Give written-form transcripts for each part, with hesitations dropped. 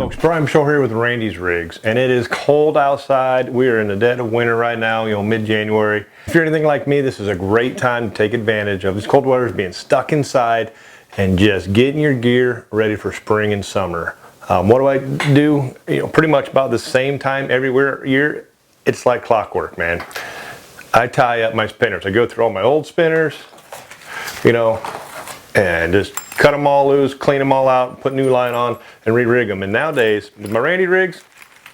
Folks, Brian Bashore here with Randy's Rigs, and it is cold outside. We are in the dead of winter right now, mid-January. If you're anything like me, this is a great time to take advantage of this cold weather, being stuck inside and just getting your gear ready for spring and summer. What do I do? Pretty much about the same time every year. It's like clockwork, man. I tie up my spinners. I go through all my old spinners, and just cut them all loose, clean them all out, put new line on, and re-rig them. And nowadays, with my Randy rigs,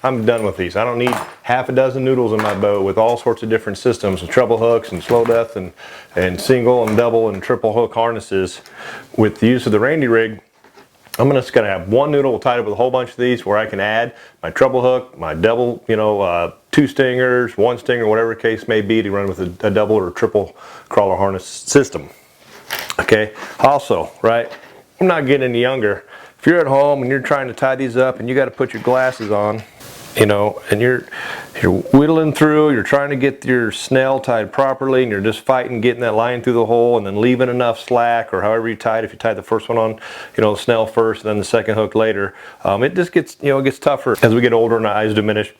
I'm done with these. I don't need half a dozen noodles in my boat with all sorts of different systems, and treble hooks, and slow death, and single, and double, and triple hook harnesses. With the use of the Randy rig, I'm just gonna have one noodle tied up with a whole bunch of these, where I can add my treble hook, my double, two stingers, one stinger, whatever the case may be, to run with a double or triple crawler harness system. Okay, also, right, I'm not getting any younger. If you're at home and you're trying to tie these up and you got to put your glasses on, and you're whittling through, you're trying to get your snell tied properly, and you're just fighting getting that line through the hole and then leaving enough slack, or however you tie it. If you tie the first one on, the snell first and then the second hook later, it just gets, it gets tougher as we get older and our eyes diminish,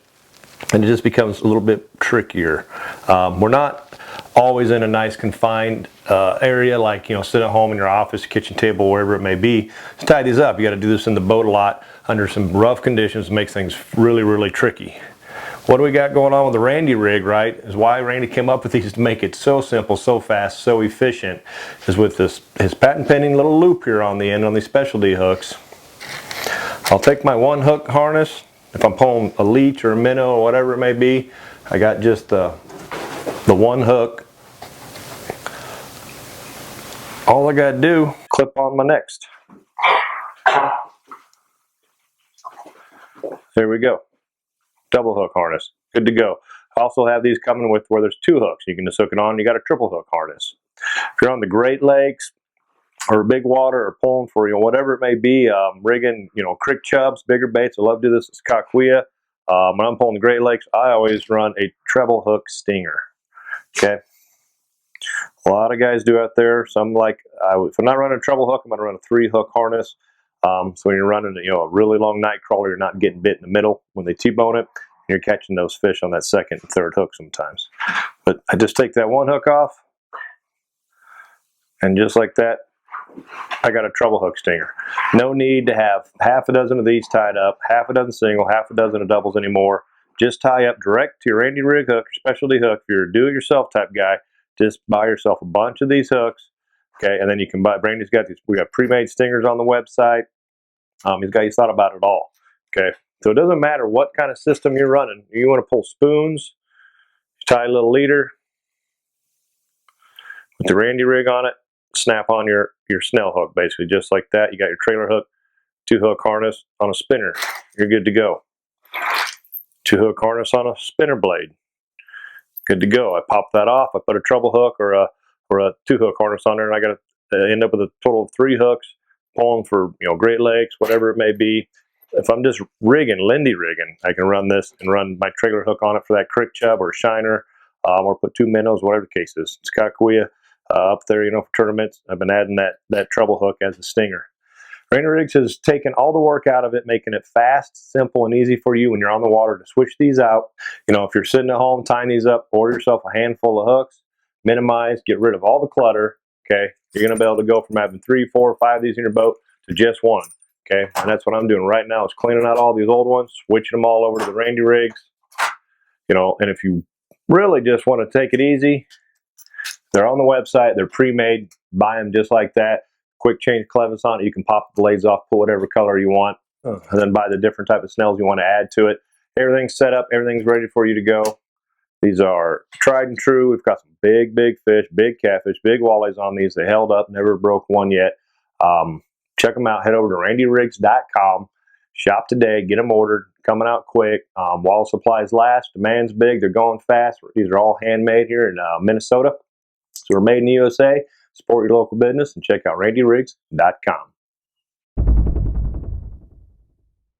and it just becomes a little bit trickier. We're not always in a nice confined area, like sit at home in your office, kitchen table, wherever it may be. Just tie these up. You got to do this in the boat a lot under some rough conditions. It makes things really tricky. What do we got going on with the Randy rig, right, is why Randy came up with these, to make it so simple, so fast, so efficient, is with his patent pending little loop here on the end on these specialty hooks. I'll take my one hook harness. If I'm pulling a leech or a minnow or whatever it may be, I got just the one hook. All I gotta do, clip on my next. There we go. Double hook harness, good to go. I also have these coming with where there's two hooks. You can just hook it on, you got a triple hook harness. If you're on the Great Lakes or big water, or pulling for whatever it may be, rigging creek chubs, bigger baits. I love to do this as Kakuya. When I'm pulling the Great Lakes, I always run a treble hook stinger. Okay, a lot of guys do out there. Some if I'm not running a treble hook, I'm going to run a 3-hook harness. So when you're running a really long night crawler, you're not getting bit in the middle when they T-bone it. You're catching those fish on that second and third hook sometimes. But I just take that one hook off, and just like that, I got a treble hook stinger. No need to have half a dozen of these tied up, half a dozen single, half a dozen of doubles anymore. Just tie up direct to your Randy rig hook, your specialty hook. If you're a do-it-yourself type guy, just buy yourself a bunch of these hooks, okay? And then you can buy. Brandy's got these. We got pre-made stingers on the website. He's thought about it all, okay? So it doesn't matter what kind of system you're running. You want to pull spoons, tie a little leader with the Randy rig on it. Snap on your snell hook, basically just like that. You got your trailer hook, 2-hook harness on a spinner. You're good to go. 2-hook harness on a spinner blade. Good to go. I pop that off. I put a treble hook or a 2-hook harness on there, and I got to end up with a total of 3 hooks, pulling for Great Lakes, whatever it may be. If I'm just Lindy rigging, I can run this and run my trailer hook on it for that crick chub or shiner, or put 2 minnows, whatever the case is. It's Kakuya up there, for tournaments. I've been adding that treble hook as a stinger. Randy Rigs has taken all the work out of it, making it fast, simple, and easy for you when you're on the water to switch these out. If you're sitting at home tying these up, order yourself a handful of hooks, minimize, get rid of all the clutter, okay? You're going to be able to go from having 3, 4, 5 of these in your boat to just one, okay? And that's what I'm doing right now, is cleaning out all these old ones, switching them all over to the Randy Rigs, and if you really just want to take it easy, they're on the website, they're pre-made, buy them just like that. Quick change clevis on it. You can pop the blades off, put whatever color you want, and then buy the different type of snells you want to add to it. Everything's set up, everything's ready for you to go. These are tried and true. We've got some big fish, big catfish, big walleyes on these. They held up, never broke one yet. Check them out. Head over to randyrigs.com. Shop today, get them ordered, coming out quick. While supplies last, demand's big, they're going fast. These are all handmade here in Minnesota. So we're made in the USA. Support your local business and check out randyrigs.com.